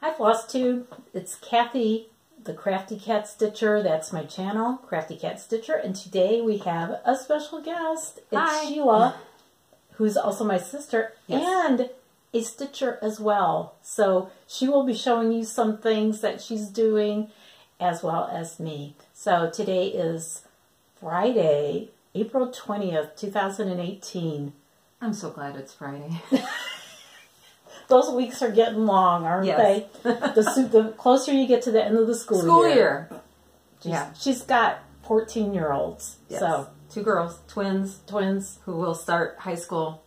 Hi Flosstube, it's Kathy, the Crafty Cat Stitcher. That's my channel, Crafty Cat Stitcher. And today we have a special guest. It's Hi. Sheila, who's also my sister, and a stitcher as well. So she will be showing you some things that she's doing as well as me. So today is Friday, April 20th, 2018. I'm so glad it's Friday. Those weeks are getting long, aren't they? The closer you get to the end of the school year. She's got 14-year-olds. Yes. So 2 girls, twins, who will start high school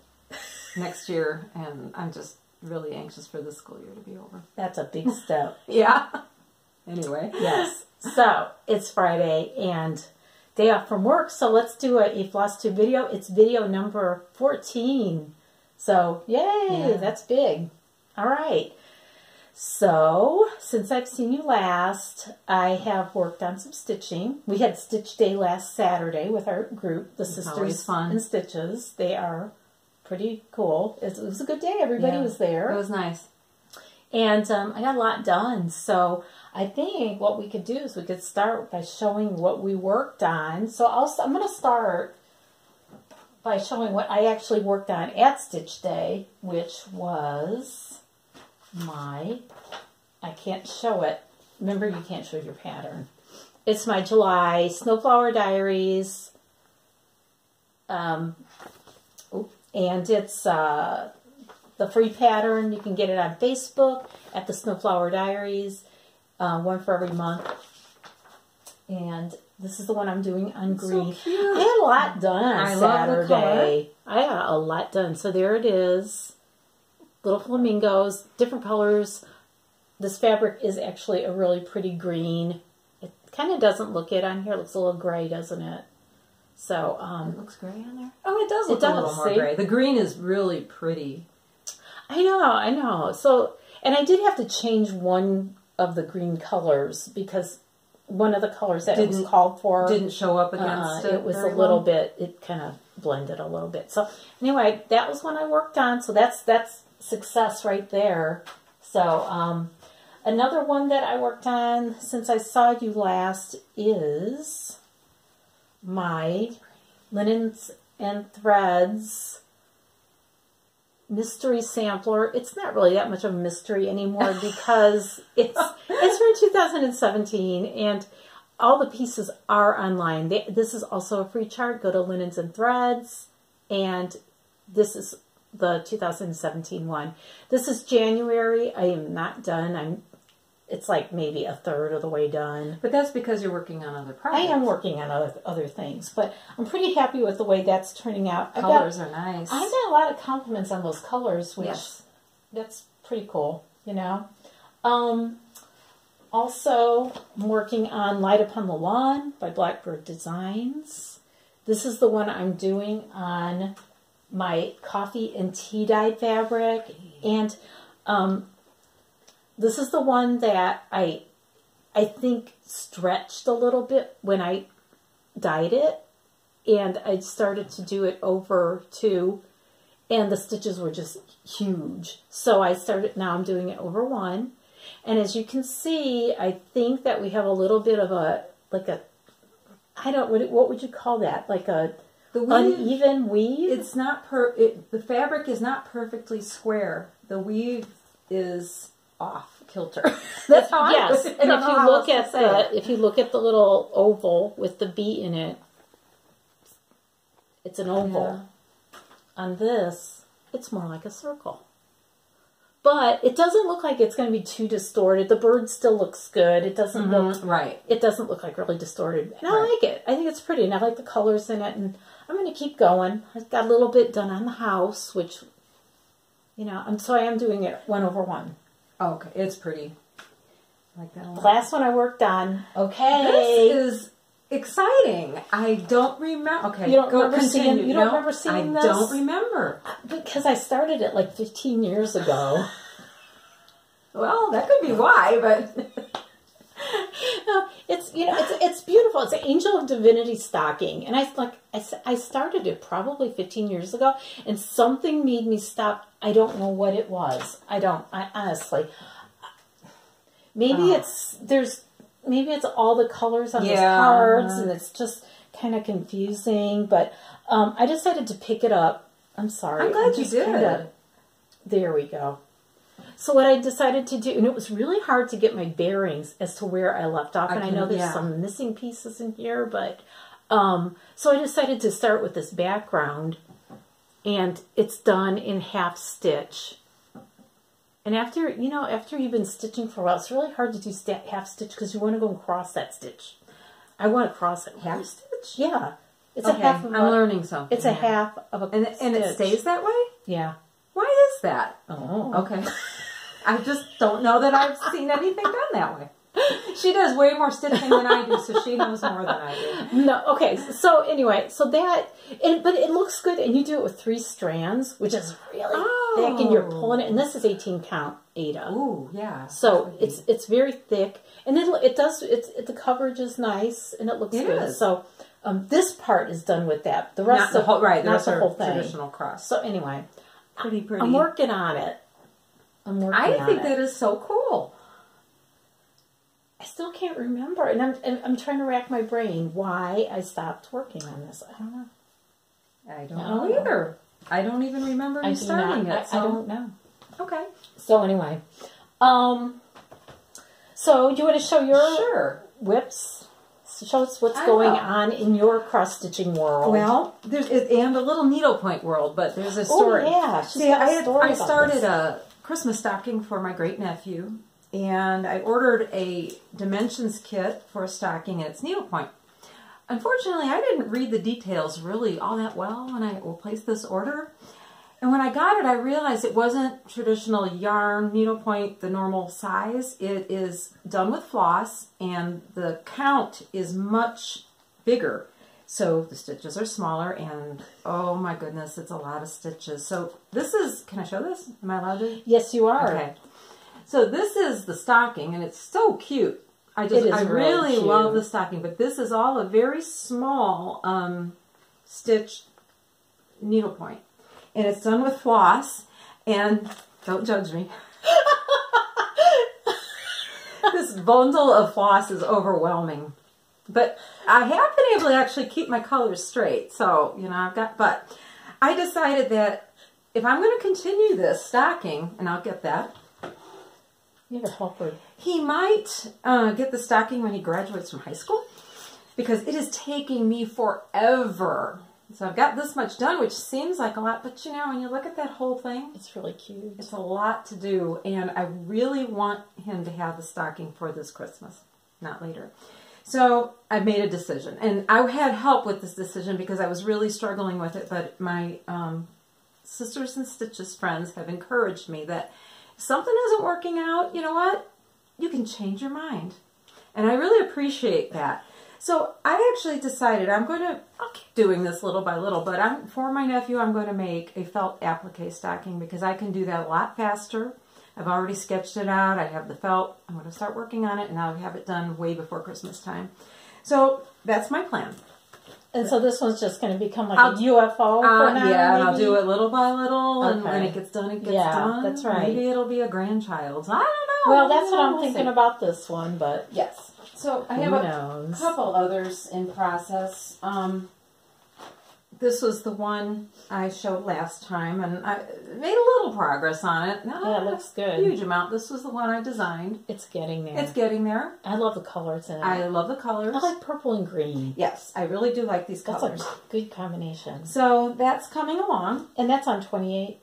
next year, and I'm just really anxious for this school year to be over. That's a big step. Anyway. Yes. So it's Friday and day off from work. So let's do a Flosstube video. It's video number 14. So, yay, that's big. All right. So, since I've seen you last, I have worked on some stitching. We had Stitch Day last Saturday with our group, the Sisters in Stitches. They are pretty cool. It was a good day. Everybody was there. It was nice. And I got a lot done. So, I think what we could do is we could start by showing what we worked on. So, I'm going to start by showing what I actually worked on at Stitch Day, which was I can't show it. Remember, you can't show your pattern. It's my July Snowflower Diaries. And it's the free pattern. You can get it on Facebook at the Snowflower Diaries, one for every month. And this is the one I'm doing on green. So cute. I had a lot done on Saturday. Love the color. I got a lot done. So there it is. Little flamingos, different colors. This fabric is actually a really pretty green. It kind of doesn't look it on here. It looks a little gray, doesn't it? So it looks gray on there. Oh, it does look a little more see? gray. The green is really pretty. I know. So, and I did have to change one of the green colors because one of the colors that it was called for didn't show up against it. It was a little bit, it kind of blended a little bit. So anyway, that was one I worked on. So that's success right there. So another one that I worked on since I saw you last is my Linens and Threads mystery sampler. It's not really that much of a mystery anymore because it's from 2017 and all the pieces are online. This is also a free chart. Go to Linens and Threads, and this is the 2017 one. This is January. I am not done. It's like maybe a third of the way done. But that's because you're working on other projects. I am working on other things, but I'm pretty happy with the way that's turning out. Colors are nice. I got a lot of compliments on those colors, which that's pretty cool, you know. Also, I'm working on Light Upon the Lawn by Blackbird Designs. This is the one I'm doing on my coffee and tea dyed fabric, and this is the one that I think stretched a little bit when I dyed it, and I started to do it over too, and the stitches were just huge. So now I'm doing it over one, and as you can see, I think that we have a little bit of what would you call that? Like a uneven weave? It's not the fabric is not perfectly square. The weave is off kilter. That's how and if you look at the little oval with the bee in it, it's an oval. Yeah. On this, it's more like a circle. But it doesn't look like it's going to be too distorted. The bird still looks good. It doesn't look It doesn't look like really distorted. And I like it. I think it's pretty, and I like the colors in it. And I'm going to keep going. I've got a little bit done on the house, which, you know, so I am doing it one over one. Oh, okay, it's pretty. I like that a lot. The last one I worked on. Okay, this is exciting. I don't remember. Okay, you don't remember seeing this? I don't remember because I started it like 15 years ago. Well, that could be why, but no, it's beautiful. It's an Angel of Divinity stocking, and I started it probably 15 years ago, and something made me stop. I don't know what it was. I honestly, maybe maybe it's all the colors on those cards, and it's just kind of confusing. But I decided to pick it up. I'm sorry. I'm glad you did. There we go. So what I decided to do, and it was really hard to get my bearings as to where I left off, and I know there's some missing pieces in here, but so I decided to start with this background, and it's done in half stitch. And after you've been stitching for a while, it's really hard to do half stitch because you want to go and cross that stitch. I want to cross it. Half stitch? Yeah. It's a half of I'm learning something. It's a half of a stitch. And it stays that way? Yeah. Why is that? Oh. Okay. I just don't know that I've seen anything done that way. She does way more stitching than I do, so she knows more than I do. No, okay. So anyway, but it looks good, and you do it with 3 strands, which is really thick, and you're pulling it. And this is 18 count Ada. Ooh, yeah. So it's very thick, and the coverage is nice, and it looks good. Is. So this part is done with that. The rest not the whole, right? Not the whole thing. Traditional cross. So anyway, pretty. I'm working on it. I think that is so cool. I still can't remember, and I'm trying to rack my brain why I stopped working on this. I don't know. I don't know either. I don't even remember you starting it. I don't know. Okay. So anyway, so you want to show your whips? Show us what's going on in your cross stitching world. Well, and a little needlepoint world, but there's a story. Oh yeah, see, I started a Christmas stocking for my great nephew, and I ordered a dimensions kit for a stocking, and it's needlepoint. Unfortunately, I didn't read the details really all that well when I placed this order. And when I got it, I realized it wasn't traditional yarn needlepoint, the normal size. It is done with floss, and the count is much bigger. So the stitches are smaller, and oh my goodness, it's a lot of stitches. So this is, can I show this? Am I allowed to? Yes, you are. Okay. So this is the stocking, and it's so cute. I really love the stocking, but this is all a very small stitch needlepoint. And it's done with floss, and don't judge me. This bundle of floss is overwhelming. But I have been able to actually keep my colors straight. So, but I decided that if I'm going to continue this stocking, and I'll get that. You have a helper. He might get the stocking when he graduates from high school, because it is taking me forever. So I've got this much done, which seems like a lot, but when you look at that whole thing, it's really cute. It's a lot to do, and I really want him to have the stocking for this Christmas, not later. So I made a decision, and I had help with this decision because I was really struggling with it, but my Sisters and Stitches friends have encouraged me that if something isn't working out, you know what? You can change your mind, and I really appreciate that. So I actually decided I'll keep doing this little by little, but for my nephew, I'm going to make a felt applique stocking because I can do that a lot faster. I've already sketched it out. I have the felt. I'm going to start working on it, and I'll have it done way before Christmas time. So that's my plan. And so this one's just going to become like a UFO for now? Yeah, and I'll do it little by little, and when it gets done, it gets done. That's right. Maybe it'll be a grandchild's. I don't know. Well, that's what I'm thinking about this one, but yes. So I have a couple others in process. This was the one I showed last time, and I made a little progress on it. Yeah, it looks good. A huge amount. This was the one I designed. It's getting there. It's getting there. I love the colors in it. I love the colors. I like purple and green. Yes, I really do like these colors. That's a good combination. So that's coming along. And that's on 28.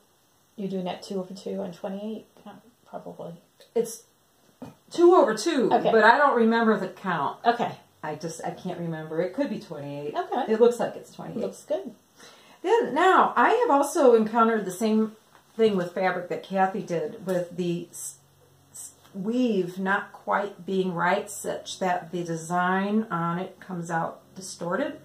You're doing that 2 over 2 on 28, probably. It's 2 over 2, but I don't remember the count. Okay. I can't remember. It could be 28. Okay. It looks like it's 28. Looks good. Then now, I have also encountered the same thing with fabric that Kathy did with the weave not quite being right, such that the design on it comes out distorted.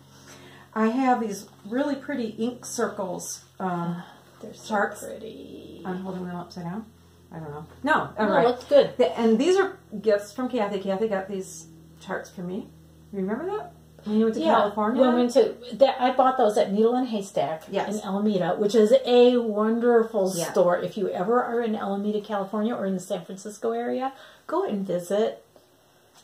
I have these really pretty ink circles. They're so charts. Pretty. I'm holding them upside down. I don't know. No, it looks good. And these are gifts from Kathy. Kathy got these charts for me. Remember that? When you went to California? When we went to, I bought those at Needle and Haystack in Alameda, which is a wonderful store. If you ever are in Alameda, California, or in the San Francisco area, go and visit.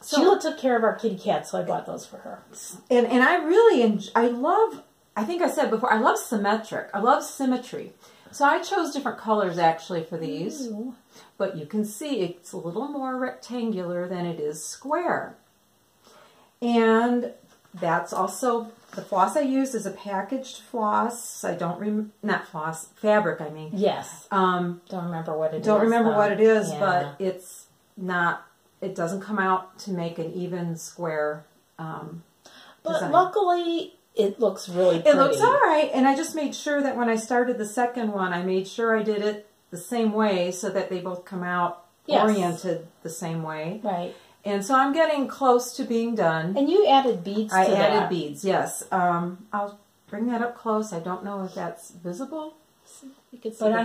So, Sheila took care of our kitty cat, so I bought those for her. And I really I love, I think I said before, I love symmetric. I love symmetry. So I chose different colors actually for these. Ooh. But you can see it's a little more rectangular than it is square. And that's also, the floss I used is a packaged floss. I don't not floss, fabric I mean. Yes. Don't remember what it is. Don't remember what it is, but it's not, it doesn't come out to make an even square But design. Luckily, it looks really pretty. It looks all right. And I just made sure that when I started the second one, I made sure I did it the same way so that they both come out oriented the same way. Right. And so I'm getting close to being done. And you added beads to that. I added beads, yes. I'll bring that up close. I don't know if that's visible. You can see but the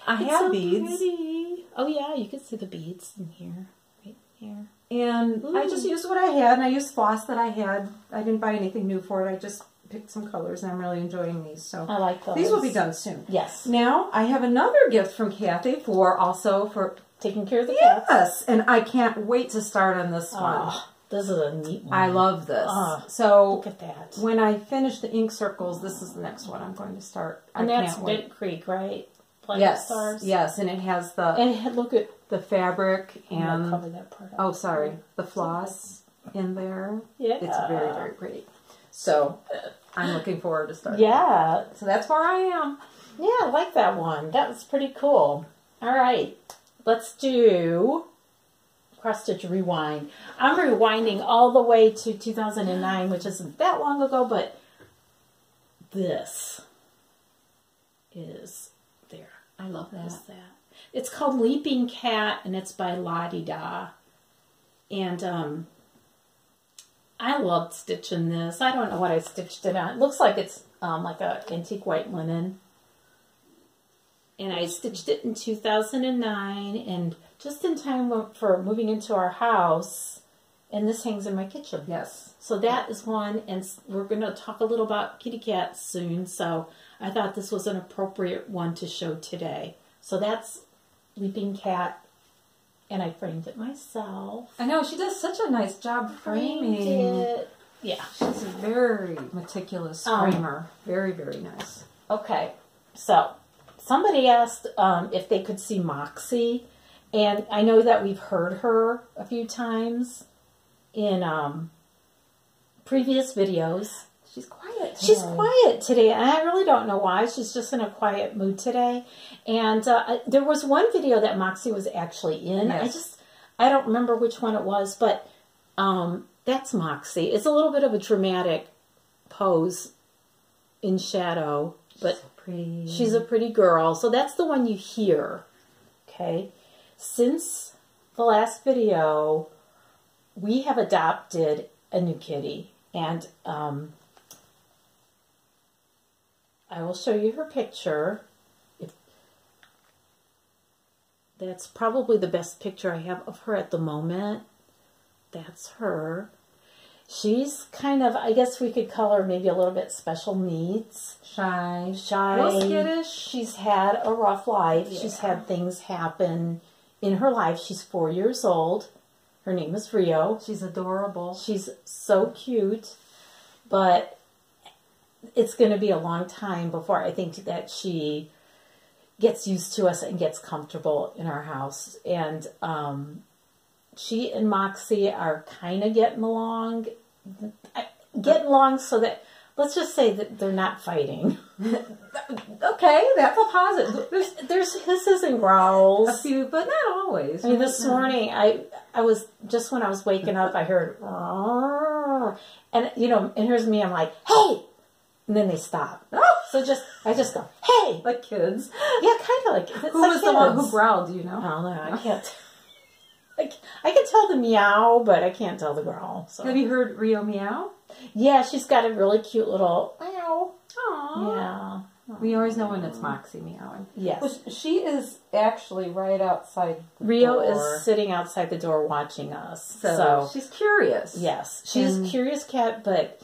I had so beads. Pretty. Oh yeah, you can see the beads in here. Right here. And I just used what I had, and I used floss that I had. I didn't buy anything new for it. I just picked some colors, and I'm really enjoying these. So I like those. These will be done soon. Yes. Now, I have another gift from Kathy for taking care of the cats. Yes, and I can't wait to start on this one. This is a neat one. I love this. So look at that. When I finish the ink circles, this is the next one I'm going to start. And that's Bent Creek, right? Yes, stars. Yes, and it has the look at the fabric and cover that part up. Oh, sorry, the floss in there. Yeah, it's very, very pretty. So I'm looking forward to starting. Yeah, so that's where I am. Yeah, I like that one. That was pretty cool. All right, let's do cross stitch rewind. I'm rewinding all the way to 2009, which isn't that long ago, but this is there. I love that. It's called Leaping Cat, and it's by Lottie Da. And I loved stitching this. I don't know what I stitched it on. It looks like it's like a antique white linen. And I stitched it in 2009, and just in time for moving into our house. And this hangs in my kitchen. Yes. So that is one, and we're going to talk a little about kitty cats soon. So I thought this was an appropriate one to show today. So that's Leaping Cat, and I framed it myself. I know, she does such a nice job framing. It. Yeah. She's a very meticulous framer. Very, very nice. Okay, so somebody asked if they could see Moxie, and I know that we've heard her a few times in previous videos. She's quiet today. She's quiet today, and I really don't know why. She's just in a quiet mood today. And there was one video that Moxie was actually in. Yes. I don't remember which one it was, but that's Moxie. It's a little bit of a dramatic pose in shadow, but so pretty. She's a pretty girl. So that's the one you hear. Okay. Since the last video, we have adopted a new kitty, and I will show you her picture. That's probably the best picture I have of her at the moment. That's her. She's kind of, I guess we could call her maybe a little bit special needs. Shy. Real skittish. She's had a rough life. Yeah. She's had things happen in her life. She's 4 years old. Her name is Rio. She's adorable. She's so cute. But it's going to be a long time before I think that she gets used to us and gets comfortable in our house. And she and Moxie are kind of getting along. So that, let's just say that they're not fighting. Okay, that's a positive. There's hisses and growls. A few, but not always. I mean, this morning, I was, just when I was waking up, I heard, and here's me, I'm like, hey! And then they stop. So I just go, hey! Like kids. Yeah, kind of like, who was the one who growled, do you know? I don't know, I can't. I can tell the meow, but I can't tell the growl. So. Have you heard Rio meow? Yeah, she's got a really cute little meow. Aww. Yeah. We always know when it's Moxie meowing. Yes. Well, she is actually right outside the Rio door. is sitting outside the door watching us. So she's curious. Yes. She's a curious cat, but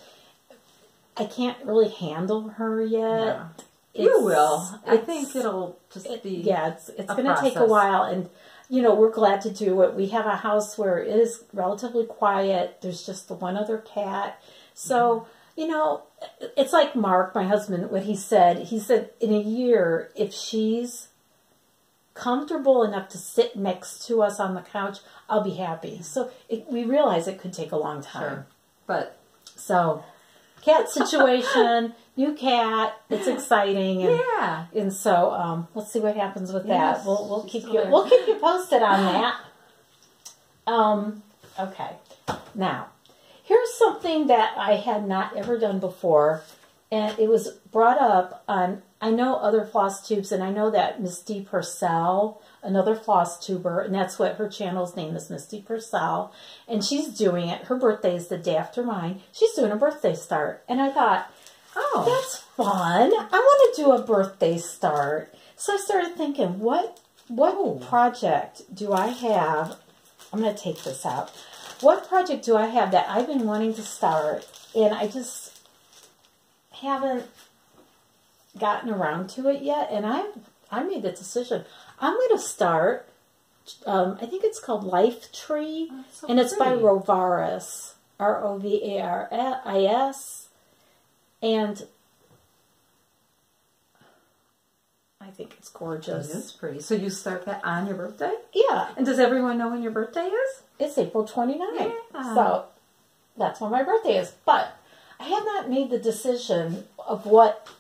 I can't really handle her yet. Yeah. You will. I think it'll just be it's going to take a while. And, you know, we're glad to do it. We have a house where it is relatively quiet. There's just the one other cat. So, you know, it's like Mark, my husband, what he said. He said in a year, if she's comfortable enough to sit next to us on the couch, I'll be happy. So we realize it could take a long time. Sure. But so cat situation, new cat, it's exciting. And, and so let's see what happens with that. Yes, We'll keep you posted on that. Okay. Now, here's something that I had not ever done before, and it was brought up on, I know other floss tubes, and I know that Misty Purcell, another floss tuber, and that's what her channel's name is, Misty Purcell, and she's doing it. Her birthday is the day after mine. She's doing a birthday start, and I thought, oh, that's fun. I want to do a birthday start. So I started thinking, what project do I have? I'm going to take this out. What project do I have that I've been wanting to start, and I just haven't gotten around to it yet? And I made the decision. I'm going to start, I think it's called Life Tree, and it's by Rovaris, Rovaris, and I think it's gorgeous. It is pretty. So you start that on your birthday? Yeah. And does everyone know when your birthday is? It's April 29th. Yeah. So that's when my birthday is. But I have not made the decision of what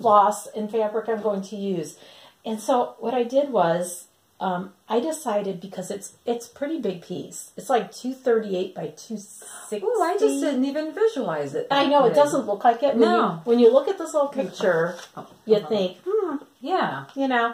floss and fabric I'm going to use. And so what I did was I decided, because it's a pretty big piece. It's like 238 by 260. Oh, I just didn't even visualize it. I know, it doesn't look like it. No. When you look at this little picture, you think, yeah. You know,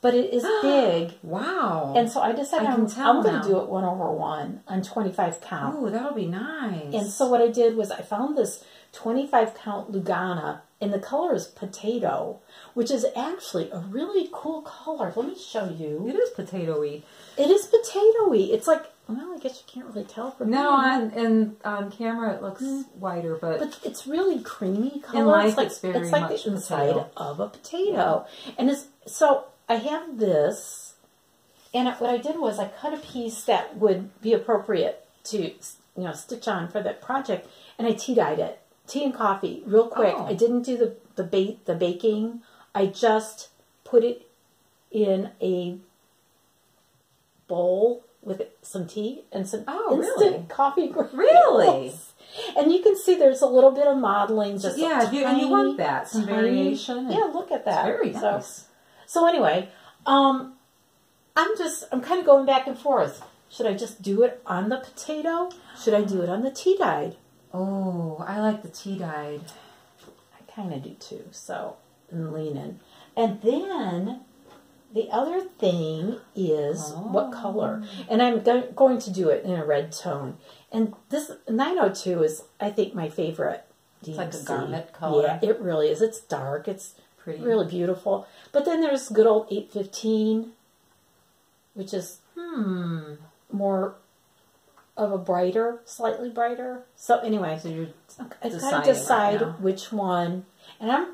but it is big. Wow. And so I decided I'm going to do it 1/1 on 25 count. Oh, that'll be nice. And so what I did was I found this 25 count Lugana, and the color is potato, which is actually a really cool color. Let me show you. It is potato-y. It is potato-y. It's like, well, I guess you can't really tell from no, on camera it looks whiter, but it's really creamy color. In life, it's very like much the inside potato. of a potato. And it's so I have this, and what I did was I cut a piece that would be appropriate to stitch on for that project, and I tea-dyed it. Tea and coffee, real quick. I didn't do the baking. I just put it in a bowl with some tea and some instant coffee granules. Really? And you can see there's a little bit of modeling. Just and you want that, some variation. Yeah, look at that. It's very nice. So anyway, I'm kind of going back and forth. Should I just do it on the potato? Should I do it on the tea-dyed? Oh, I like the tea-dyed. I kind of do too, so I'm leaning. And then the other thing is what color. And I'm going to do it in a red tone. And this 902 is, I think, my favorite DMC. It's like a garnet color. Yeah, it really is. It's dark. It's pretty, really beautiful. But then there's good old 815, which is more of a slightly brighter. So anyway, I kind of decide which one, and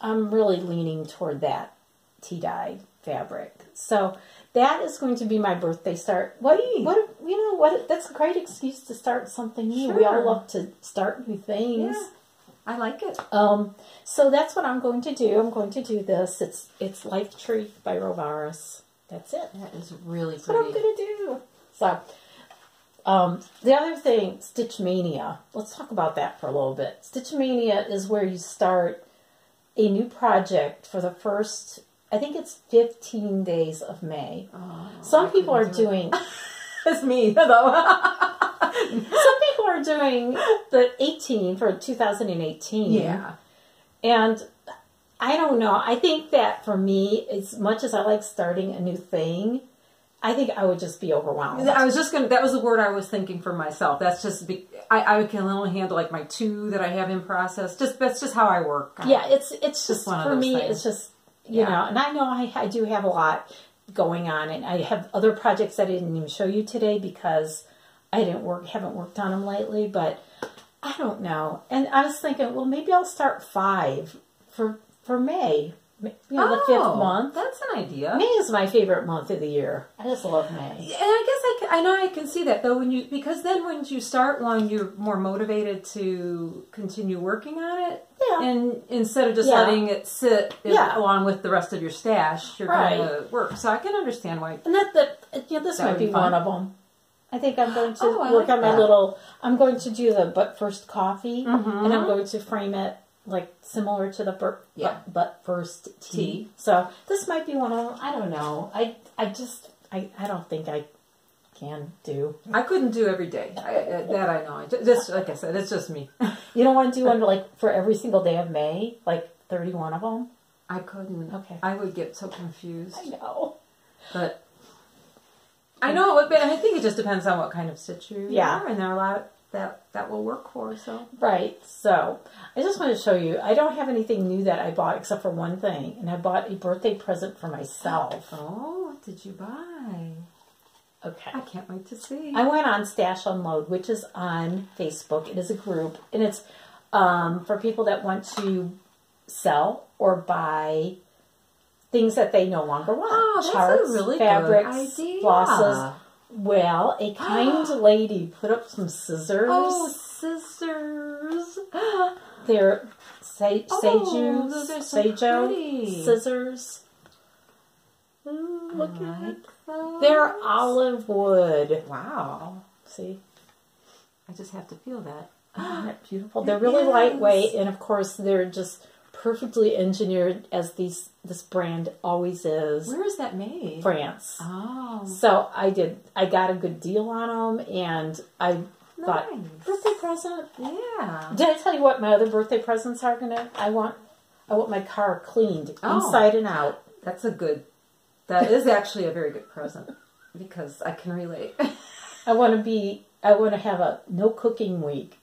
I'm really leaning toward that tea-dyed fabric. So that is going to be my birthday start. That's a great excuse to start something new. Sure. We all love to start new things. Yeah, I like it. So that's what I'm going to do. I'm going to do this. It's Life Tree by Rovaris. That's it. That is really That's pretty. what I'm going to do. So the other thing, Stitchmaynia. Let's talk about that for a little bit. Stitchmaynia is where you start a new project for the first, I think it's 15 days of May. Some people are doing... It's me, though. Some people are doing the 18 for 2018. Yeah. And I don't know. I think that for me, as much as I like starting a new thing, I think I would just be overwhelmed. I was just that was the word I was thinking for myself. That's just, I can only handle like my 2 that I have in process. That's just how I work. Yeah, it's just one of for those me, things. it's just, you know, and I know I do have a lot going on, and I have other projects I didn't even show you today because I haven't worked on them lately, but I don't know. And I was thinking, well, maybe I'll start 5 for May. You know, the 5th month. That's an idea. May is my favorite month of the year. I just love May. And I guess I know I can see that though because then when you start one, you're more motivated to continue working on it. Yeah. And instead of just letting it sit along with the rest of your stash, you're going to work. So I can understand why. And this might be one of them. I think I'm going to work on my I'm going to do the But First coffee, and I'm going to frame it like similar to the But First tea. So this might be one of them. I don't know. I don't think I can do. I couldn't do every day. That I know. Just like I said, it's just me. You don't want to do one like for every single day of May, like 31 of them? I couldn't. Okay. I would get so confused. I know. But I know, but I think it just depends on what kind of stitch you are, and there are a lot that will work for. So So I just want to show you. I don't have anything new that I bought except for one thing, and I bought a birthday present for myself. Oh, what did you buy? Okay, I can't wait to see. I went on Stash Unload, which is on Facebook. It is a group, and it's for people that want to sell or buy things that they no longer want. Oh, that's charts, a really fabrics, good idea. flosses. Well, a kind lady put up some scissors. Oh, scissors! They're those are so pretty. Scissors. Ooh, look at it. They're olive wood. Wow. See? I just have to feel that. Isn't that beautiful? They're really lightweight, and of course they're just perfectly engineered as this brand always is. Where is that made? France. Oh. So I got a good deal on them, and I thought, birthday present? Yeah. Did I tell you what my other birthday presents are I want my car cleaned inside and out. That is actually a very good present because I can relate. I want to have a no cooking week.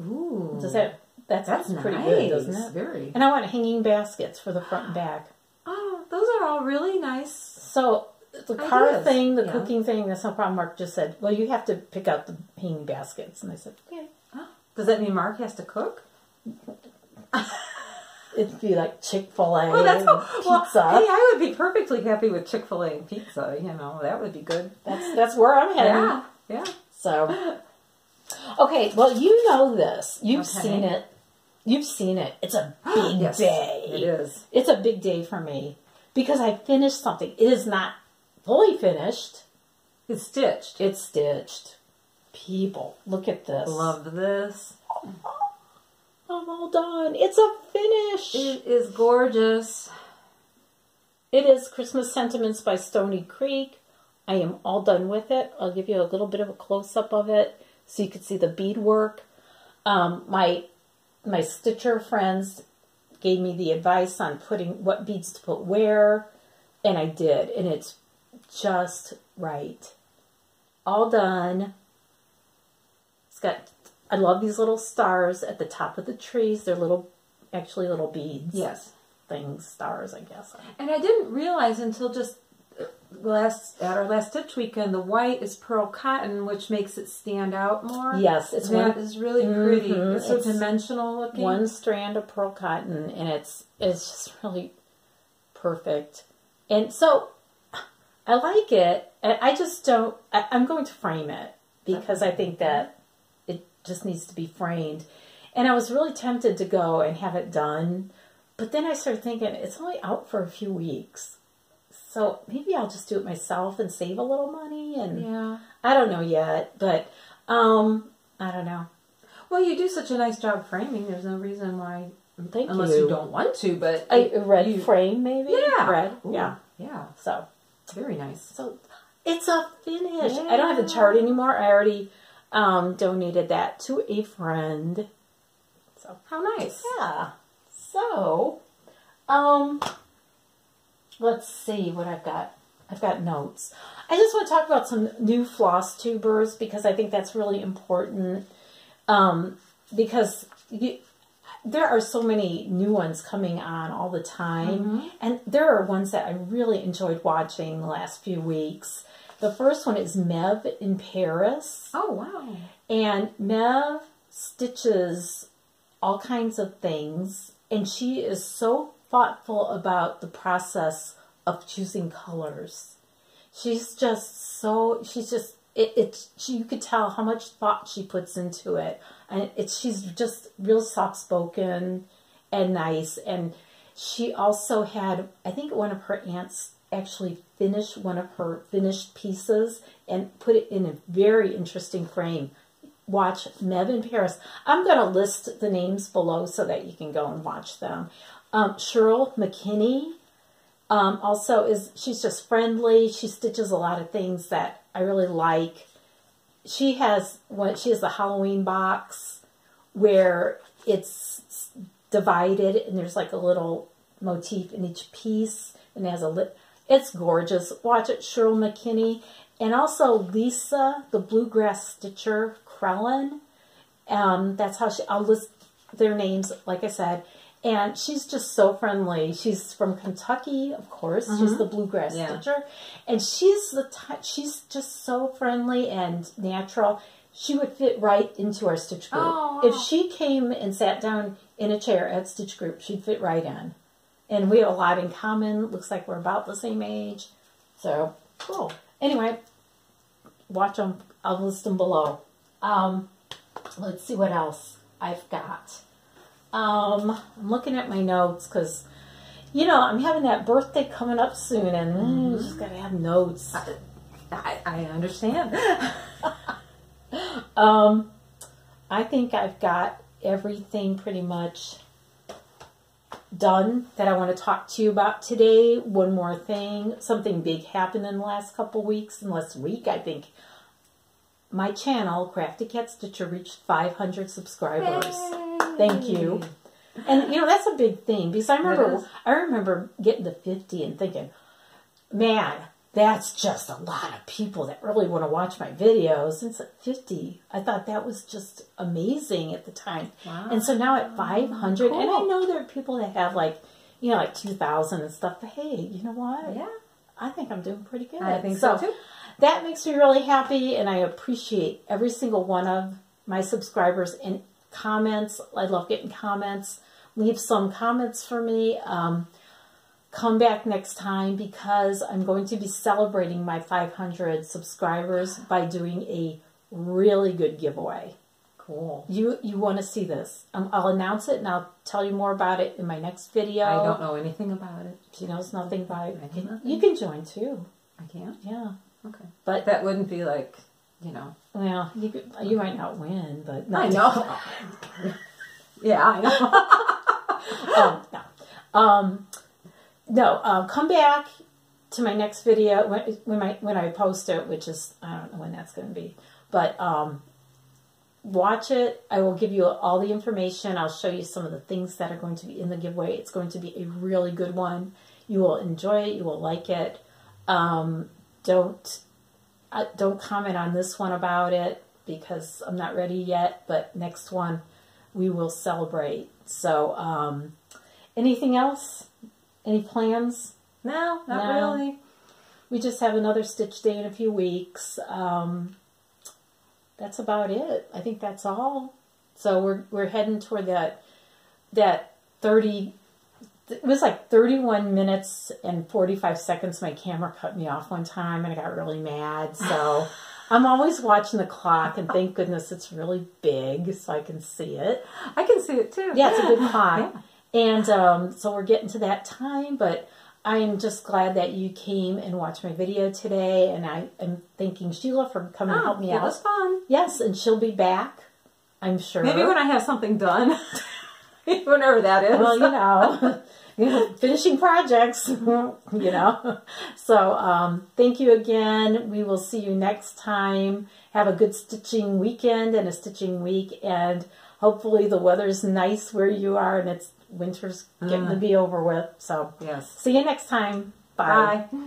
Ooh. That's pretty nice. good, doesn't it? Very. And I want hanging baskets for the front and back. Oh, those are all really nice. So the car thing, the cooking thing, that's no problem. Mark just said, well, you have to pick out the hanging baskets. And I said, okay. Oh, does that mean Mark has to cook? It'd be like Chick-fil-A and pizza. Well, hey, I would be perfectly happy with Chick-fil-A and pizza. You know, that would be good. That's where I'm heading. Yeah. So, okay, well, you know this. You've seen it. You've seen it. It's a big day. It is. It's a big day for me because I finished something. It is not fully finished. It's stitched. It's stitched. People, look at this. Love this. I'm all done. It's a finish. It is gorgeous. It is Christmas Sentiments by Stony Creek. I am all done with it. I'll give you a little bit of a close-up of it so you can see the beadwork. My stitcher friends gave me the advice on putting what beads to put where, and I did, and it's just right. All done. It's got, I love these little stars at the top of the trees. They're actually little beads. Yes. Things, stars, I guess. And I didn't realize until just at our last stitch weekend, the white is pearl cotton, which makes it stand out more. Yes, it's really pretty. It's so dimensional looking. One strand of pearl cotton, and it's just really perfect. And so I like it. I just don't. I'm going to frame it because I think that it just needs to be framed. And I was really tempted to go and have it done, but then I started thinking it's only out for a few weeks. So maybe I'll just do it myself and save a little money. And I don't know yet, but I don't know. Well, you do such a nice job framing. There's no reason why, unless you you don't want to. But a red frame, maybe. Yeah, red. Ooh, yeah. So very nice. So it's a finish. Yeah. I don't have the chart anymore. I already donated that to a friend. So how nice. Yeah. So let's see what I've got. I've got notes. I just want to talk about some new Flosstubers because I think that's really important. Because there are so many new ones coming on all the time. And there are ones that I really enjoyed watching the last few weeks. The first one is Mev in Paris. Oh, wow. And Mev stitches all kinds of things. And she is so thoughtful about the process of choosing colors. She's just so, you could tell how much thought she puts into it. And she's just real soft-spoken and nice. And she also had, I think one of her aunts actually finished one of her finished pieces and put it in a very interesting frame. Watch Mev in Paris. I'm going to list the names below so that you can go and watch them. Shirl McKinney she's just friendly. She stitches a lot of things that I really like. She has the Halloween box where it's divided and there's like a little motif in each piece and it has a lip. It's gorgeous. Watch it, Shirl McKinney. And also Lisa, the Bluegrass Stitcher, Crellin. That's how I'll list their names, like I said. And she's just so friendly. She's from Kentucky, of course. She's the Bluegrass Stitcher. And she's just so friendly and natural. She would fit right into our Stitch group. Oh, wow. If she came and sat down in a chair at Stitch group, she'd fit right in. And we have a lot in common. Looks like we're about the same age. So, cool. Anyway, watch them. I'll list them below. Let's see what else I've got. I'm looking at my notes because, I'm having that birthday coming up soon and you just got to have notes. I understand. I think I've got everything pretty much done that I want to talk to you about today. One more thing. Something big happened in the last couple weeks. In last week, I think. My channel, Crafty Cat Stitcher, reached 500 subscribers. Yay. Thank you. And, that's a big thing. Because I remember getting to 50 and thinking, man, that's just a lot of people that really want to watch my videos. And it's at 50. I thought that was just amazing at the time. Wow. And so now at 500, cool. And I know there are people that have like 2,000 and stuff. But hey, you know what? Yeah. I think I'm doing pretty good. I think so too. That makes me really happy, and I appreciate every single one of my subscribers and comments. I love getting comments. Leave some comments for me. Come back next time because I'm going to be celebrating my 500 subscribers by doing a really good giveaway. Cool. You want to see this. I'll announce it and I'll tell you more about it in my next video. I don't know anything about it. She knows nothing about it. You can join too. I can? Yeah. Okay. But that wouldn't be like, Well, you might not win, but... I know. Yeah, I know. Come back to my next video when I post it, which is, I don't know when that's going to be. But watch it. I will give you all the information. I'll show you some of the things that are going to be in the giveaway. It's going to be a really good one. You will enjoy it. You will like it. Don't comment on this one about it because I'm not ready yet, but next one we will celebrate. So, anything else? Any plans? No, not really. We just have another stitch day in a few weeks. That's about it. I think that's all. So we're heading toward that 30. It was like 31 minutes and 45 seconds. My camera cut me off one time and I got really mad. So I'm always watching the clock and thank goodness it's really big so I can see it. I can see it too. Yeah, it's a good clock. Yeah. And so we're getting to that time, but I'm just glad that you came and watched my video today. And I am thanking Sheila for coming and help me out. It was fun. Yes, and she'll be back, I'm sure. Maybe when I have something done. Whenever that is. Well, finishing projects, So, thank you again. We will see you next time. Have a good stitching weekend and a stitching week. And hopefully the weather's nice where you are and winter's getting to be over with. So, yes. See you next time. Bye. Bye.